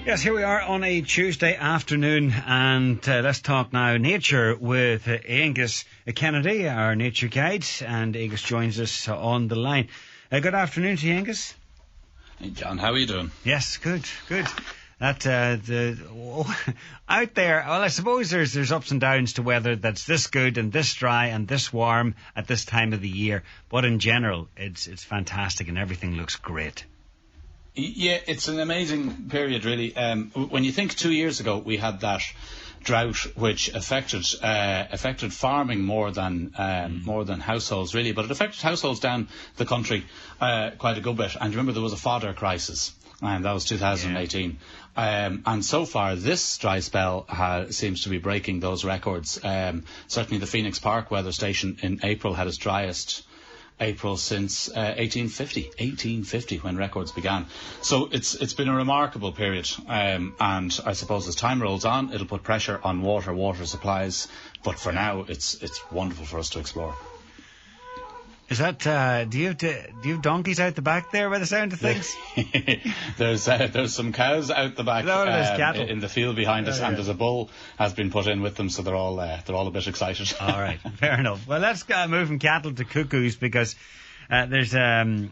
Yes, here we are on a Tuesday afternoon, and let's talk now nature with Angus Kennedy, our nature guide, and Angus joins us on the line. Good afternoon to you, Angus. Hey John, how are you doing? Yes, good. That out there, well, I suppose there's ups and downs to weather that's this good and this dry and this warm at this time of the year, but in general, it's fantastic and everything looks great. Yeah, it's an amazing period, really. When you think 2 years ago we had that drought which affected farming more than households, really, but it affected households down the country quite a good bit. And remember, there was a fodder crisis, and that was 2018. Yeah. And so far, this dry spell seems to be breaking those records. Certainly, the Phoenix Park weather station in April had its driest April since 1850, when records began. So it's been a remarkable period, and I suppose as time rolls on, it'll put pressure on water supplies. But for now, it's wonderful for us to explore. Is that do you have donkeys out the back there by the sound of things? There's some cows out the back. No, there's cattle in the field behind us, and there's a bull has been put in with them, so they're all a bit excited. All right, fair enough. Well, let's move from cattle to cuckoos, because there's a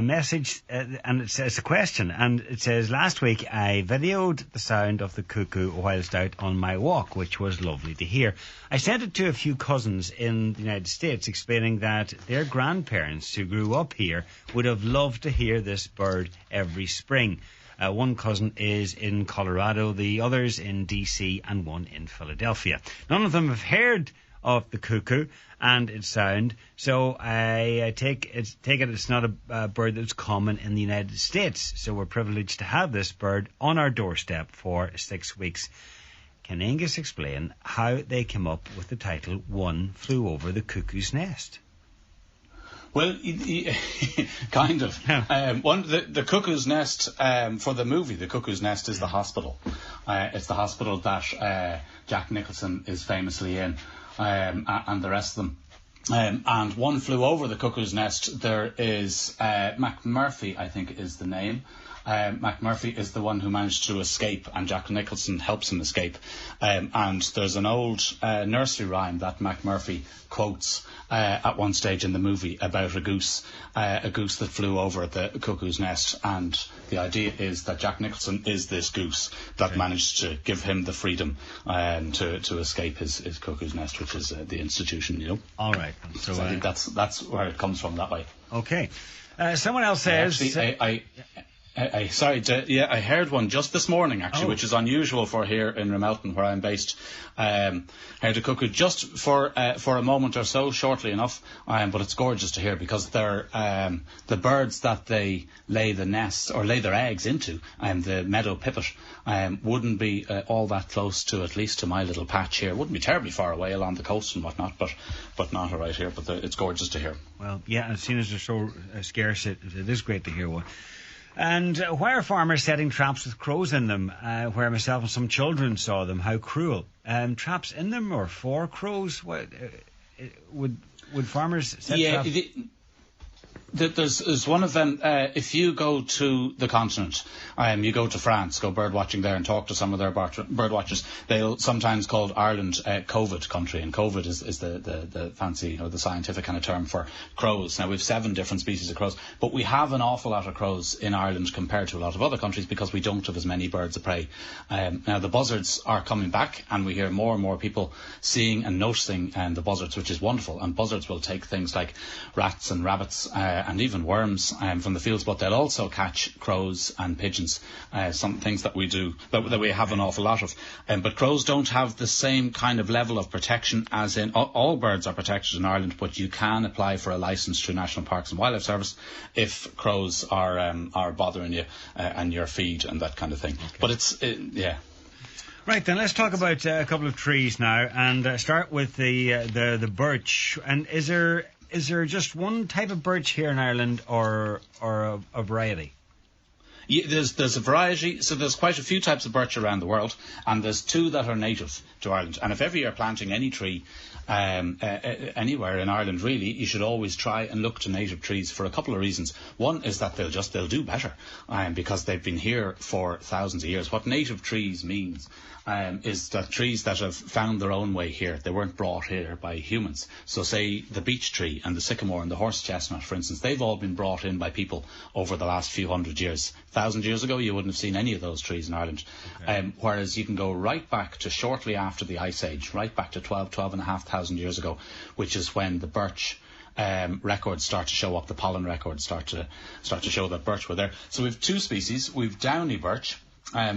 message, and it's a question, and it says, last week I videoed the sound of the cuckoo whilst out on my walk, which was lovely to hear. I sent it to a few cousins in the United States, explaining that their grandparents who grew up here would have loved to hear this bird every spring. One cousin is in Colorado, the others in DC, and one in Philadelphia. None of them have heard of the cuckoo and its sound, so I take it it's not a bird that's common in the United States, so we're privileged to have this bird on our doorstep for 6 weeks. Can Angus explain how they came up with the title One Flew Over the Cuckoo's Nest? Well, kind of. The Cuckoo's Nest, for the movie, the Cuckoo's Nest is the hospital. It's the hospital that Jack Nicholson is famously in, and the rest of them. And One Flew Over the Cuckoo's Nest, there is McMurphy, I think is the name. McMurphy is the one who managed to escape, and Jack Nicholson helps him escape. And there's an old nursery rhyme that McMurphy quotes at one stage in the movie about a goose that flew over the cuckoo's nest. And the idea is that Jack Nicholson is this goose that managed to give him the freedom to escape his cuckoo's nest, which is the institution, you know. All right. So I think that's where it comes from that way. Okay. Someone else says... I heard one just this morning, actually, which is unusual for here in Remelton, where I'm based. Heard a cuckoo just for a moment or so, shortly enough, but it's gorgeous to hear, because they're the birds that they lay the nests or lay their eggs into, the meadow pipit, wouldn't be all that close to, at least to my little patch here. Wouldn't be terribly far away along the coast and whatnot, but not right here. But it's gorgeous to hear. Well, yeah, and seeing as they're so scarce, it is great to hear one. And why are farmers setting traps with crows in them? Where myself and some children saw them, how cruel! Traps in them or for crows? What, would farmers set traps? There's one of them. If you go to the continent, you go to France, go bird watching there and talk to some of their bird watchers. They'll sometimes call Ireland COVID country, and COVID is the fancy, the scientific kind of term for crows. Now, we've 7 different species of crows, but we have an awful lot of crows in Ireland compared to a lot of other countries, because we don't have as many birds of prey. Now, the buzzards are coming back, and we hear more and more people seeing and noticing the buzzards, which is wonderful. And buzzards will take things like rats and rabbits and even worms from the fields, but they'll also catch crows and pigeons, some things that we do, that we have an awful lot of. But crows don't have the same kind of level of protection as in all birds are protected in Ireland, but you can apply for a licence through National Parks and Wildlife Service if crows are bothering you and your feed and that kind of thing. Okay. But it's Right, then let's talk about a couple of trees now, and start with the birch. And is there just one type of birch here in Ireland, or a variety? Yeah, there's a variety, so there's quite a few types of birch around the world, and there's 2 that are native to Ireland. And if ever you're planting any tree anywhere in Ireland, really, you should always try and look to native trees for a couple of reasons. One is that they'll do better because they've been here for thousands of years. What native trees means is that trees that have found their own way here, they weren't brought here by humans. So say the beech tree and the sycamore and the horse chestnut, for instance, they've all been brought in by people over the last few hundred years. 1,000 years ago, you wouldn't have seen any of those trees in Ireland. Okay. Whereas you can go right back to shortly after the Ice Age, right back to 12,500 years ago, which is when the birch records start to show up, the pollen records start to show that birch were there. So we've 2 species. We've downy birch,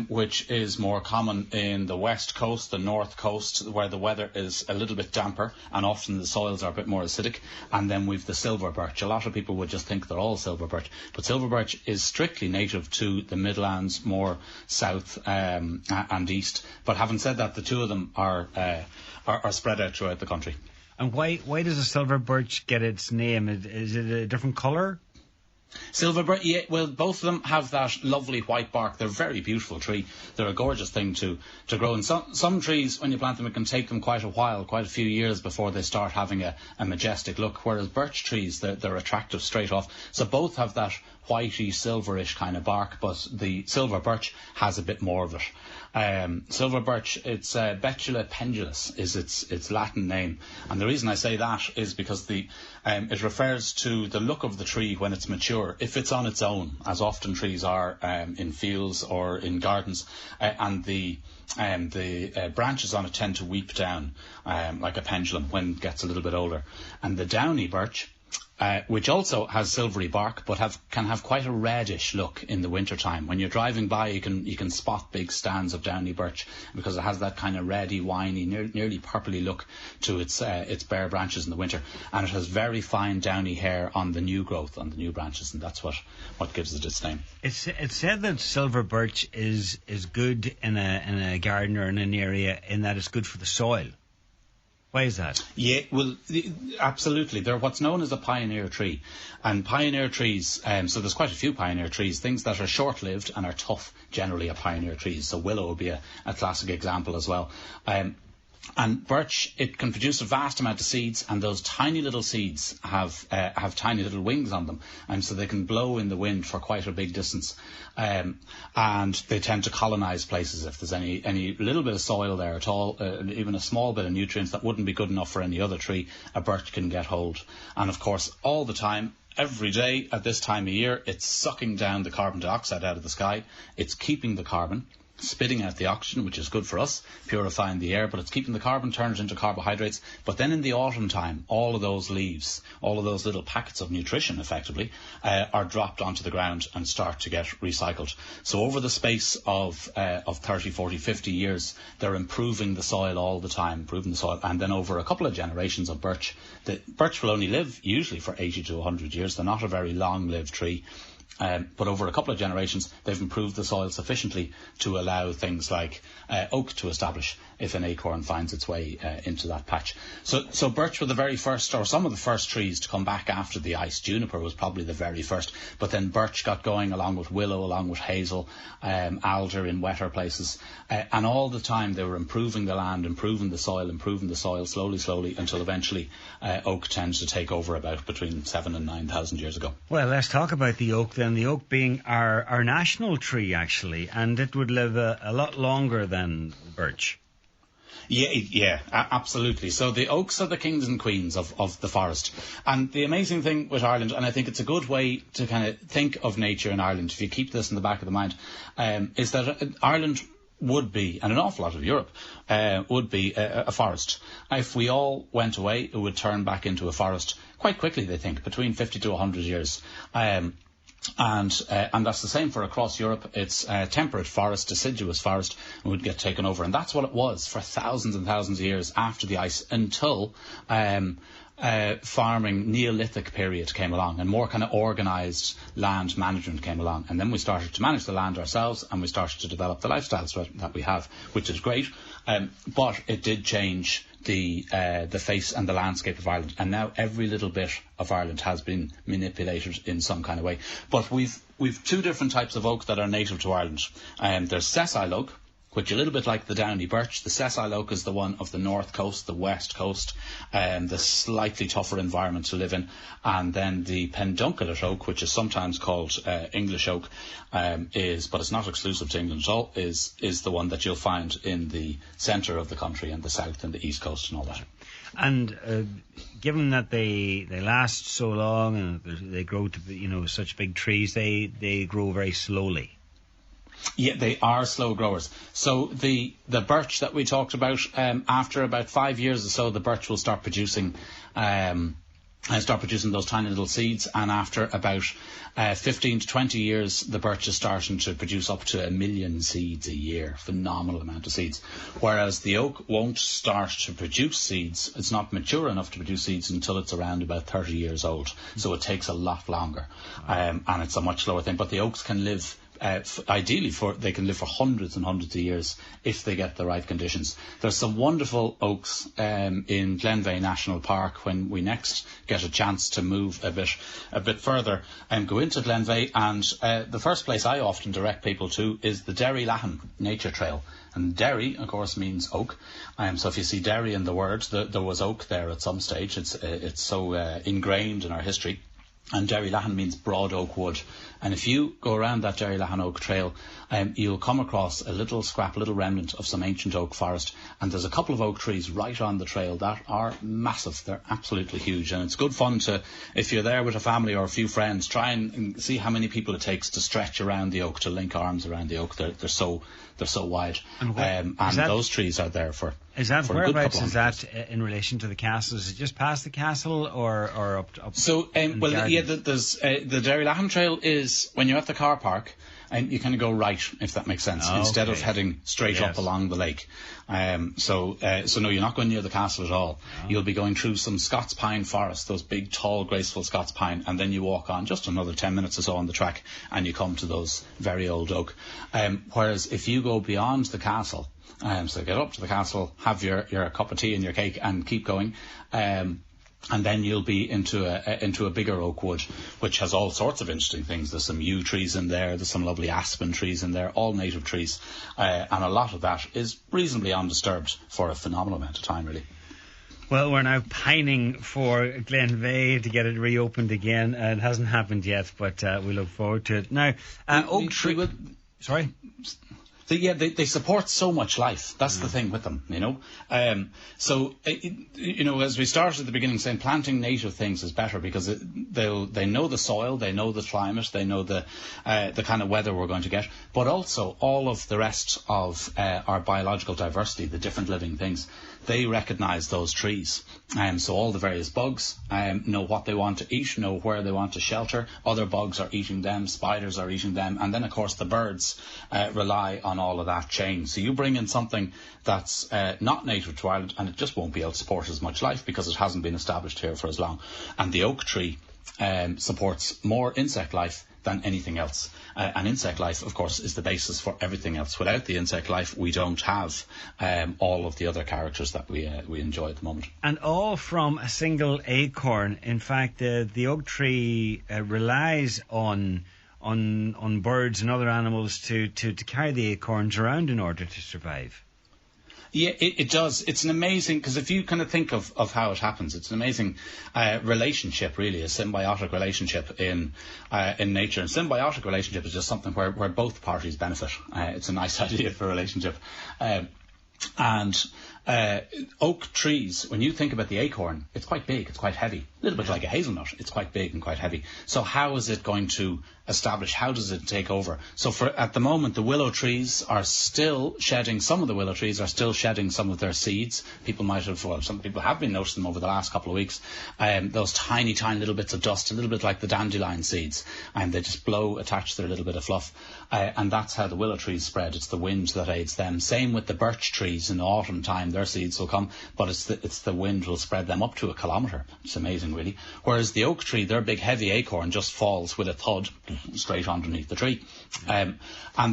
which is more common in the west coast, the north coast, where the weather is a little bit damper and often the soils are a bit more acidic. And then we've the silver birch. A lot of people would just think they're all silver birch, but silver birch is strictly native to the Midlands, more south and east. But having said that, the 2 of them are spread out throughout the country. And why does a silver birch get its name? Is it a different colour? Silver birch, yeah, well, both of them have that lovely white bark. They're a very beautiful tree. They're a gorgeous thing to grow. And some trees, when you plant them, it can take them quite a while, quite a few years before they start having a majestic look, whereas birch trees, they're attractive straight off. So both have that whitey, silverish kind of bark, but the silver birch has a bit more of it. Silver birch, it's Betula pendulus is its Latin name, and the reason I say that is because it refers to the look of the tree when it's mature. If it's on its own, as often trees are in fields or in gardens, and the branches on it tend to weep down like a pendulum when it gets a little bit older. And the downy birch, which also has silvery bark, but can have quite a reddish look in the winter time. When you're driving by, you can spot big stands of downy birch because it has that kind of reddy, winey, nearly purpley look to its bare branches in the winter, and it has very fine downy hair on the new growth, on the new branches, and that's what gives it its name. It's said that silver birch is good in a garden or in an area in that it's good for the soil. Why is that? Yeah, well, absolutely. They're what's known as a pioneer tree. And pioneer trees, so there's quite a few pioneer trees, things that are short-lived and are tough, generally are pioneer trees. So willow would be a classic example as well. And birch, it can produce a vast amount of seeds, and those tiny little seeds have tiny little wings on them, and so they can blow in the wind for quite a big distance. And they tend to colonize places. If there's any little bit of soil there at all, even a small bit of nutrients that wouldn't be good enough for any other tree, a birch can get hold. And of course, all the time, every day at this time of year, it's sucking down the carbon dioxide out of the sky. It's keeping the carbon, spitting out the oxygen, which is good for us, purifying the air, but it's keeping the carbon, turns it into carbohydrates. But then in the autumn time, all of those leaves, all of those little packets of nutrition, effectively, are dropped onto the ground and start to get recycled. So over the space of 30, 40, 50 years, they're improving the soil all the time, improving the soil. And then over a couple of generations of birch, the birch will only live usually for 80 to 100 years. They're not a very long-lived tree. But over a couple of generations, they've improved the soil sufficiently to allow things like oak to establish if an acorn finds its way into that patch. So birch were the very first, or some of the first trees to come back after the ice. Juniper was probably the very first, but then birch got going along with willow, along with hazel, alder in wetter places. And all the time they were improving the land, improving the soil slowly, until eventually oak tends to take over about between 7,000 and 9,000 years ago. Well, let's talk about the oak then. The oak being our national tree, actually, and it would live a lot longer than birch. Yeah, absolutely. So the oaks are the kings and queens of the forest. And the amazing thing with Ireland, and I think it's a good way to kind of think of nature in Ireland, if you keep this in the back of the mind, is that Ireland would be, and an awful lot of Europe, would be a forest. If we all went away, it would turn back into a forest quite quickly, they think, between 50 to 100 years. And that's the same for across Europe. It's temperate forest, deciduous forest, would get taken over. And that's what it was for thousands and thousands of years after the ice, until farming Neolithic period came along and more kind of organised land management came along. And then we started to manage the land ourselves, and we started to develop the lifestyles that we have, which is great. But it did change the face and the landscape of Ireland, and now every little bit of Ireland has been manipulated in some kind of way. But we've two different types of oak that are native to Ireland. There's sessile oak, which a little bit like the downy birch. The sessile oak is the one of the north coast, the west coast, the slightly tougher environment to live in. And then the pedunculate oak, which is sometimes called English oak, but it's not exclusive to England at all, is the one that you'll find in the centre of the country and the south and the east coast and all that. And given that they last so long and they grow to be, such big trees, they grow very slowly. Yeah, they are slow growers. So the birch that we talked about, after about 5 years or so, the birch will start producing those tiny little seeds, and after about 15 to 20 years, the birch is starting to produce up to 1 million seeds a year. Phenomenal amount of seeds. Whereas the oak won't start to produce seeds. It's not mature enough to produce seeds until it's around about 30 years old. So it takes a lot longer, and it's a much slower thing. But the oaks can live. Ideally, they can live for hundreds and hundreds of years if they get the right conditions. There's some wonderful oaks in Glenveigh National Park when we next get a chance to move a bit further and go into Glenveigh. And the first place I often direct people to is the Derry Lahan Nature Trail. And Derry, of course, means oak. So if you see Derry in the word, there was oak there at some stage. It's so ingrained in our history. And Derry Lahan means broad oak wood. And if you go around that Derry Lahan oak trail, you'll come across a little remnant of some ancient oak forest. And there's a couple of oak trees right on the trail that are massive. They're absolutely huge. And it's good fun to, if you're there with a family or a few friends, try and see how many people it takes to stretch around the oak, to link arms around the oak. They're so wide. And those trees are there for... Is that whereabouts? Is that in relation to the castle? Is it just past the castle or up? So, there's the Derry Lahan Trail is when you're at the car park, and you kind of go right, if that makes sense, instead of heading straight up along the lake. So no, you're not going near the castle at all. Oh. You'll be going through some Scots pine forest, those big, tall, graceful Scots pine, and then you walk on just another 10 minutes or so on the track, and you come to those very old oak. Whereas if you go beyond the castle, so get up to the castle, have your cup of tea and your cake, and keep going. And then you'll be into a bigger oak wood, which has all sorts of interesting things. There's some yew trees in there. There's some lovely aspen trees in there, all native trees. And a lot of that is reasonably undisturbed for a phenomenal amount of time, really. Well, we're now pining for Glenveigh to get it reopened again. It hasn't happened yet, but we look forward to it. Now, oak tree... Sorry? They support so much life. That's the thing with them, So, as we started at the beginning saying, planting native things is better because they know the soil, they know the climate, they know the kind of weather we're going to get, but also all of the rest of our biological diversity, the different living things, they recognise those trees. So all the various bugs know what they want to eat, know where they want to shelter. Other bugs are eating them, spiders are eating them, and then of course the birds rely on all of that chain. So you bring in something that's not native to Ireland, and it just won't be able to support as much life because it hasn't been established here for as long. And the oak tree supports more insect life than anything else. And insect life, of course, is the basis for everything else. Without the insect life, we don't have all of the other characters that we enjoy at the moment. And all from a single acorn. In fact, the oak tree relies on birds and other animals to carry the acorns around in order to survive. Yeah, it does. It's an amazing, because if you kind of think of how it happens, it's an amazing relationship, really, a symbiotic relationship in nature. And symbiotic relationship is just something where both parties benefit. It's a nice idea for a relationship. And oak trees, when you think about the acorn, it's quite big, it's quite heavy. A little bit like a hazelnut, it's quite big and quite heavy. So how is it going to establish, how does it take over? So at the moment, the willow trees are still shedding, some of the willow trees are still shedding some of their seeds. Some people have been noticing them over the last couple of weeks. Those tiny little bits of dust, a little bit like the dandelion seeds, and they just blow, attach their little bit of fluff. And that's how the willow trees spread. It's the wind that aids them. Same with the birch trees in the autumn time, their seeds will come, but it's the wind will spread them up to 1 kilometre. It's amazing, really. Whereas the oak tree, their big heavy acorn just falls with a thud straight underneath the tree. And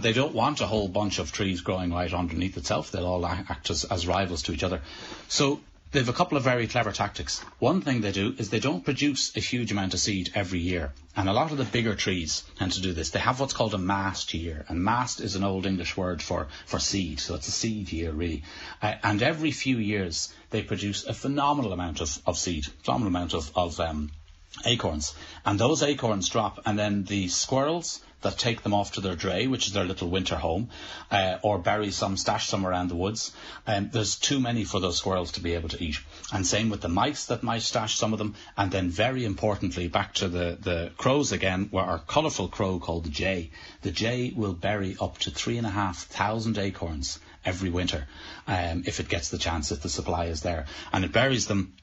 they don't want a whole bunch of trees growing right underneath itself. They'll all act as rivals to each other. So they have a couple of very clever tactics. One thing they do is they don't produce a huge amount of seed every year. And a lot of the bigger trees tend to do this. They have what's called a mast year. And mast is an old English word for seed. So it's a seed year, really. And every few years, they produce a phenomenal amount of seed, phenomenal amount of acorns. And those acorns drop, and then the squirrels that take them off to their dray, which is their little winter home, or bury some, stash some around the woods. There's too many for those squirrels to be able to eat. And same with the mice that might stash some of them. And then very importantly, back to the crows again, where our colourful crow called the jay. The jay will bury up to 3,500 acorns every winter, if it gets the chance, if the supply is there. And it buries them,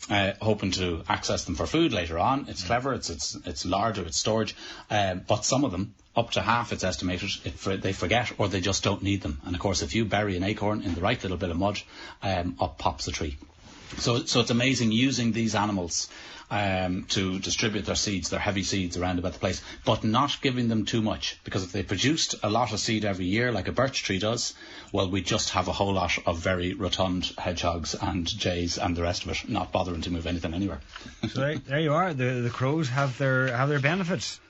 hoping to access them for food later on. It's clever, it's larger, it's storage. But some of them, up to half it's estimated, they forget or they just don't need them. And of course, if you bury an acorn in the right little bit of mud, up pops the tree. So it's amazing using these animals to distribute their seeds, their heavy seeds around about the place, but not giving them too much. Because if they produced a lot of seed every year, like a birch tree does, well, we just have a whole lot of very rotund hedgehogs and jays and the rest of it, not bothering to move anything anywhere. So there you are. The crows have their benefits.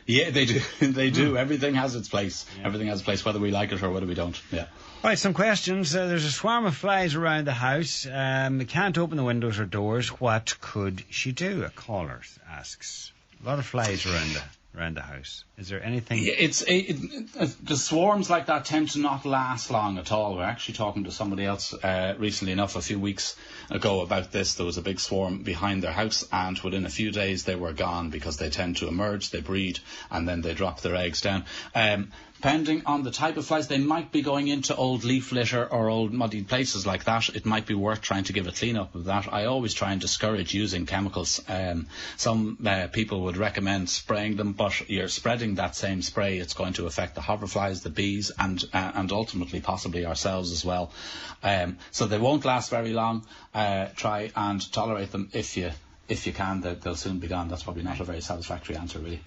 Yeah, they do. They do. Everything has its place. Yeah. Everything has its place, whether we like it or whether we don't. Yeah. Right, some questions. There's a swarm of flies around the house. They can't open the windows or doors. What could she do? A caller asks. A lot of flies around the house. Is there anything? The swarms like that tend to not last long at all. We're actually talking to somebody else recently enough, a few weeks ago, about this. There was a big swarm behind their house, and within a few days they were gone, because they tend to emerge, they breed, and then they drop their eggs down. Depending on the type of flies, they might be going into old leaf litter or old muddy places like that. It might be worth trying to give a clean up of that. I always try and discourage using chemicals. Some people would recommend spraying them, but you're spreading that same spray. It's going to affect the hoverflies, the bees, and ultimately possibly ourselves as well. So they won't last very long. Try and tolerate them if you can. They'll soon be gone. That's probably not a very satisfactory answer, really.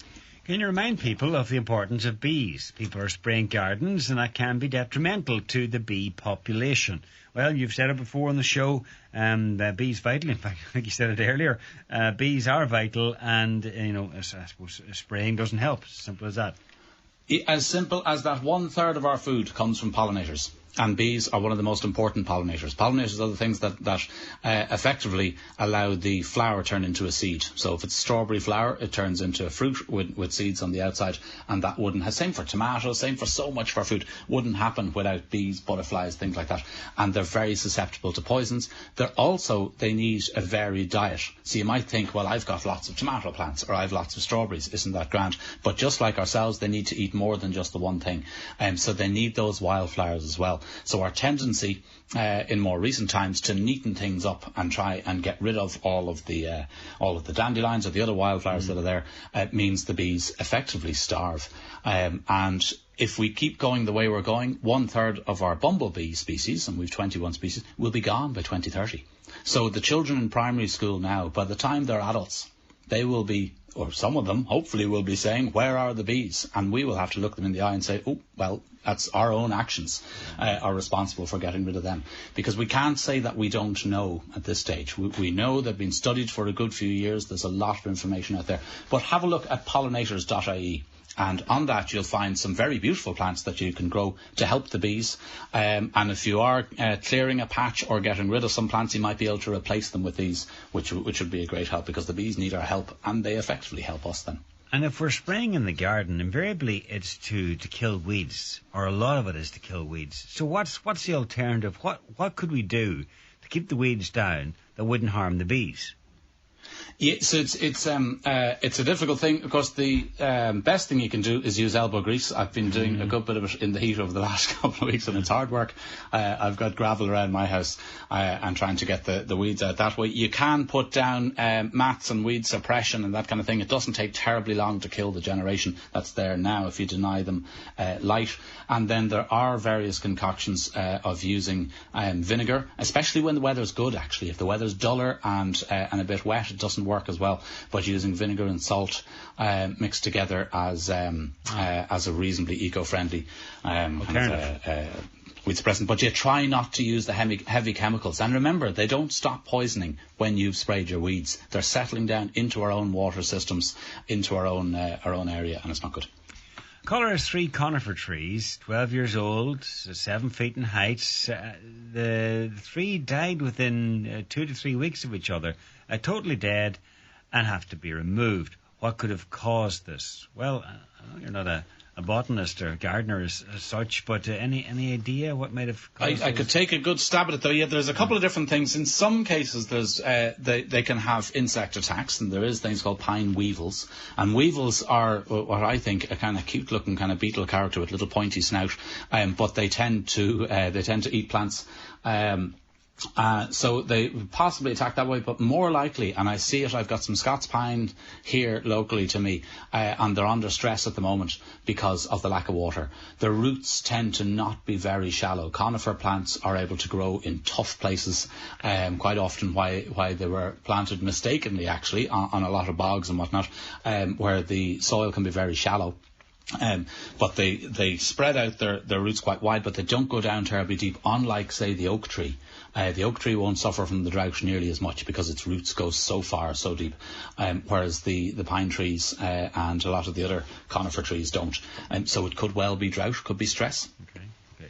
Can you remind people of the importance of bees? People are spraying gardens, and that can be detrimental to the bee population. Well, you've said it before on the show, bees vital. In fact, I think you said it earlier. Bees are vital, and I suppose spraying doesn't help. Simple as that. As simple as that, 1/3 of our food comes from pollinators. And bees are one of the most important pollinators. Pollinators are the things that effectively allow the flower turn into a seed. So if it's strawberry flower, it turns into a fruit with seeds on the outside, and that wouldn't have, same for tomatoes, same for so much for food, wouldn't happen without bees, butterflies, things like that. And they're very susceptible to poisons. They need a varied diet. So you might think, well, I've got lots of tomato plants, or I've lots of strawberries, isn't that grand? But just like ourselves, they need to eat more than just the one thing. So they need those wildflowers as well. So our tendency in more recent times to neaten things up and try and get rid of all of the dandelions or the other wildflowers that are there means the bees effectively starve. And if we keep going the way we're going, 1/3 of our bumblebee species, and we've 21 species, will be gone by 2030. So the children in primary school now, by the time they're adults, they will be, or some of them hopefully will be saying, where are the bees? And we will have to look them in the eye and say, oh, well, that's our own actions are responsible for getting rid of them. Because we can't say that we don't know at this stage. We know they've been studied for a good few years. There's a lot of information out there. But have a look at pollinators.ie. And on that, you'll find some very beautiful plants that you can grow to help the bees. And if you are clearing a patch or getting rid of some plants, you might be able to replace them with these, which would be a great help, because the bees need our help, and they effectively help us then. And if we're spraying in the garden, invariably it's to kill weeds, or a lot of it is to kill weeds. So what's the alternative? What could we do to keep the weeds down that wouldn't harm the bees? Yeah, so it's a difficult thing. Of course, the best thing you can do is use elbow grease. I've been doing a good bit of it in the heat over the last couple of weeks, and it's hard work. I've got gravel around my house and trying to get the weeds out that way. You can put down mats and weed suppression and that kind of thing. It doesn't take terribly long to kill the generation that's there now if you deny them light. And then there are various concoctions of using vinegar, especially when the weather's good, actually. If the weather's duller and a bit wet, it doesn't work as well. But using vinegar and salt mixed together as a reasonably eco-friendly weed suppressant, but you try not to use the heavy chemicals. And remember, they don't stop poisoning when you've sprayed your weeds. They're settling down into our own water systems, into our own area, and it's not good. Caller has 3 conifer trees, 12 years old, 7 feet in height. The 3 died within 2 to 3 weeks of each other, totally dead, and have to be removed. What could have caused this? Well, I know you're not a botanist or gardener as such, but any idea what might have caused I could take a good stab at it, though. Yeah, there's a couple of different things. In some cases, there's they can have insect attacks, and there is things called pine weevils. And weevils are what I think a kind of cute-looking kind of beetle character with little pointy snout, but they tend to eat plants. So they possibly attack that way, but more likely, and I see it, I've got some Scots pine here locally to me, and they're under stress at the moment because of the lack of water. The roots tend to not be very shallow. Conifer plants are able to grow in tough places, quite often why they were planted mistakenly, actually, on a lot of bogs and whatnot, where the soil can be very shallow. But they spread out their roots quite wide, but they don't go down terribly deep, unlike, say, the oak tree. The oak tree won't suffer from the drought nearly as much because its roots go so far, so deep, whereas the pine trees and a lot of the other conifer trees don't. So it could well be drought, could be stress. Okay.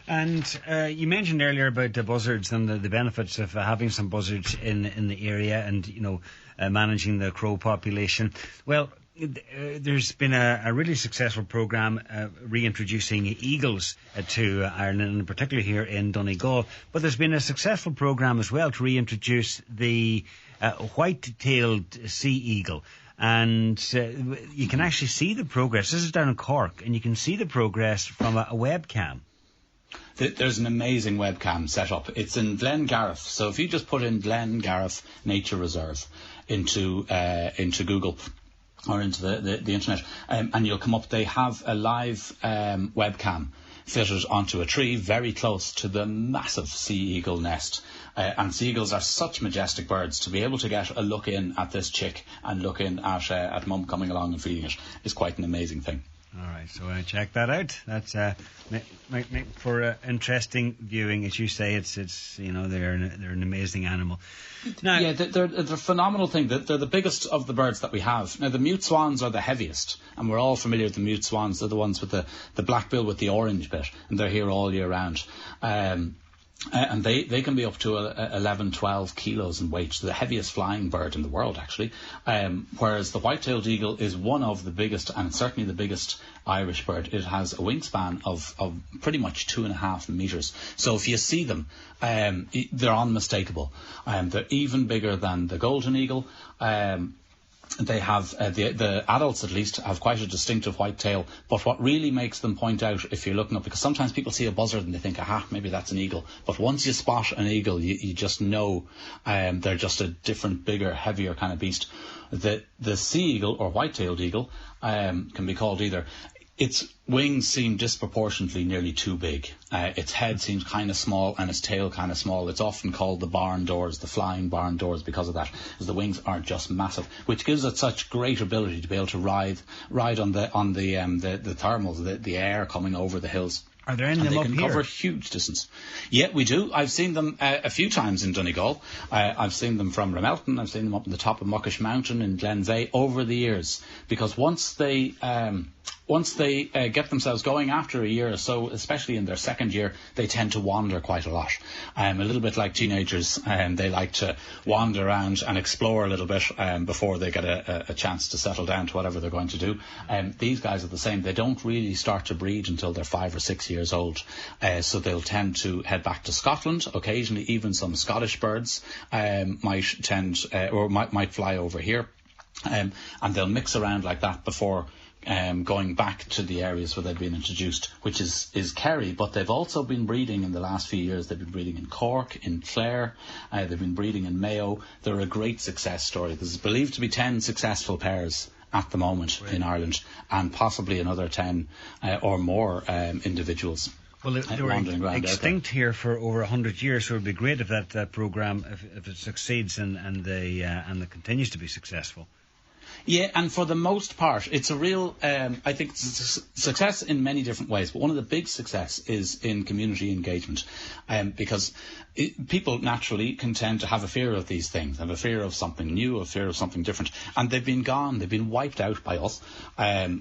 And you mentioned earlier about the buzzards and the benefits of having some buzzards in the area and, managing the crow population. Well, there's been a really successful programme reintroducing eagles to Ireland, and particularly here in Donegal. But there's been a successful programme as well to reintroduce the white-tailed sea eagle. And you can actually see the progress. This is down in Cork, and you can see the progress from a webcam. There's an amazing webcam set up. It's in Glengarriff. So if you just put in Glengarriff Nature Reserve into Google, or into the internet, and you'll come up. They have a live webcam fitted onto a tree very close to the massive sea eagle nest. And sea eagles are such majestic birds. To be able to get a look in at this chick and look in at mum coming along and feeding it is quite an amazing thing. All right, so check that out. That's make for interesting viewing, as you say. It's they're an amazing animal. Now, yeah, they're a phenomenal thing. They're the biggest of the birds that we have. Now, the mute swans are the heaviest, and we're all familiar with the mute swans. They're the ones with the black bill with the orange bit, and they're here all year round. And they can be up to 11, 12 kilos in weight, the heaviest flying bird in the world, actually. Whereas the white-tailed eagle is one of the biggest, and certainly the biggest Irish bird. It has a wingspan of pretty much 2.5 metres. So if you see them, they're unmistakable. They're even bigger than the golden eagle. They have, the adults at least, have quite a distinctive white tail. But what really makes them point out, if you're looking up, because sometimes people see a buzzard and they think, aha, maybe that's an eagle. But once you spot an eagle, you just know they're just a different, bigger, heavier kind of beast. The sea eagle, or white-tailed eagle, can be called either. Its wings seem disproportionately nearly too big. Its head seems kind of small and its tail kind of small. It's often called the barn doors, the flying barn doors, because of that, as the wings are just massive, which gives it such great ability to be able to ride on the thermals, the air coming over the hills. Are there any of them up here? They can cover huge distance. Yeah, we do. I've seen them a few times in Donegal. I've seen them from Ramelton. I've seen them up on the top of Muckish Mountain in Glenveigh over the years. Because once they get themselves going after a year or so, especially in their second year, they tend to wander quite a lot. A little bit like teenagers, they like to wander around and explore a little bit before they get a chance to settle down to whatever they're going to do. These guys are the same. They don't really start to breed until they're 5 or 6 years old. So they'll tend to head back to Scotland. Occasionally, even some Scottish birds might fly over here. And they'll mix around like that before going back to the areas where they've been introduced, which is Kerry, but they've also been breeding in the last few years. They've been breeding in Cork, in Clare, they've been breeding in Mayo. They're a great success story. There's believed to be 10 successful pairs at the moment in Ireland, and possibly another 10 or more individuals. Well, they were extinct here for over 100 years, so it would be great if that programme, if it succeeds and continues to be successful. Yeah, and for the most part, it's a real, I think, success in many different ways. But one of the big success is in community engagement, because people naturally can tend to have a fear of these things, have a fear of something new, a fear of something different. And they've been wiped out by us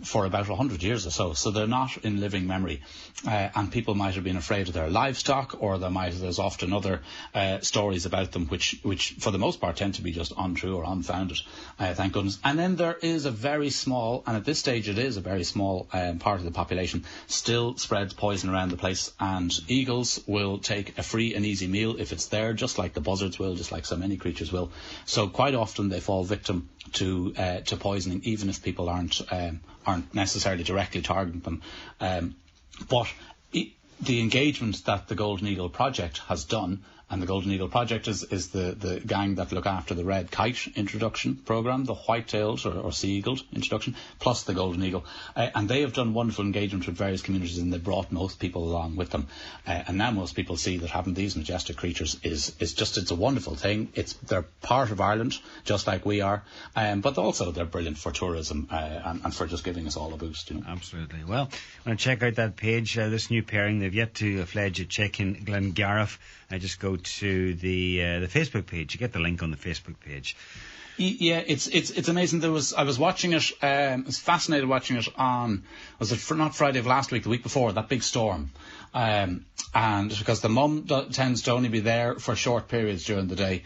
for about 100 years or so. So they're not in living memory. And people might have been afraid of their livestock, or there's often other stories about them which for the most part tend to be just untrue or unfounded, thank goodness. And then there is a very small, and at this stage it is a very small part of the population, still spreads poison around the place, and eagles will take a free and easy meal if it's there, just like the buzzards will, just like so many creatures will. So quite often they fall victim to poisoning, even if people aren't necessarily directly targeting them. But the engagement that the Golden Eagle Project has done, and the Golden Eagle Project is the gang that look after the red kite introduction programme, the white-tailed or sea-eagled introduction, plus the Golden Eagle. And they have done wonderful engagement with various communities, and they brought most people along with them. And now most people see that having these majestic creatures it's a wonderful thing. They're part of Ireland, just like we are. But also they're brilliant for tourism and for just giving us all a boost. You know? Absolutely. Well, I'm going to check out that page, this new pairing. They've yet to fledge a chick in Glengariff. I just go to the Facebook page. You get the link on the Facebook page. Yeah, it's amazing. I was watching it. I was fascinated watching it on. Was it not Friday of last week? The week before, that big storm. And because the mum tends to only be there for short periods during the day,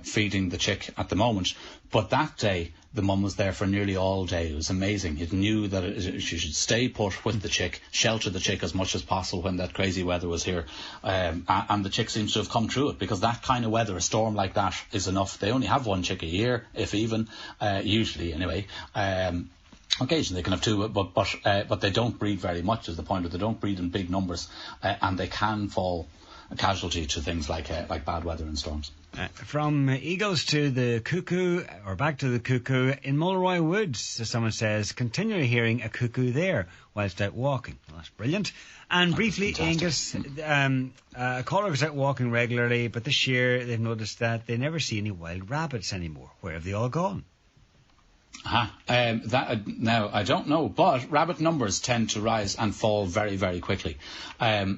feeding the chick at the moment. But that day, the mum was there for nearly all day. It was amazing. It knew that she should stay put with the chick, shelter the chick as much as possible when that crazy weather was here. And the chick seems to have come through it, because that kind of weather, a storm like that, is enough. They only have one chick a year, if even, usually anyway. Occasionally they can have two, but they don't breed very much, is the point. They don't breed in big numbers, and they can fall a casualty to things like bad weather and storms. From eagles to the cuckoo, or back to the cuckoo, in Mulroy Woods, someone says, continually hearing a cuckoo there whilst out walking. Well, that's brilliant. And briefly, Angus, a caller was out walking regularly, but this year they've noticed that they never see any wild rabbits anymore. Where have they all gone? Now, I don't know, but rabbit numbers tend to rise and fall very, very quickly.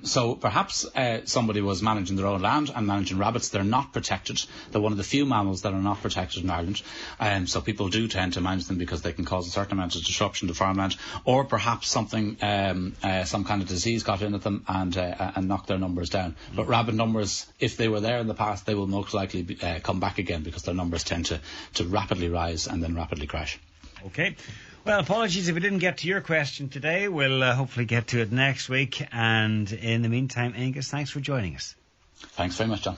So perhaps somebody was managing their own land and managing rabbits. They're not protected. They're one of the few mammals that are not protected in Ireland. So people do tend to manage them because they can cause a certain amount of disruption to farmland, or perhaps some kind of disease got in at them and knocked their numbers down. But rabbit numbers, if they were there in the past, they will most likely come back again, because their numbers tend to rapidly rise and then rapidly crash. Okay. Well, apologies if we didn't get to your question today. We'll hopefully get to it next week. And in the meantime, Angus, thanks for joining us. Thanks very much, John.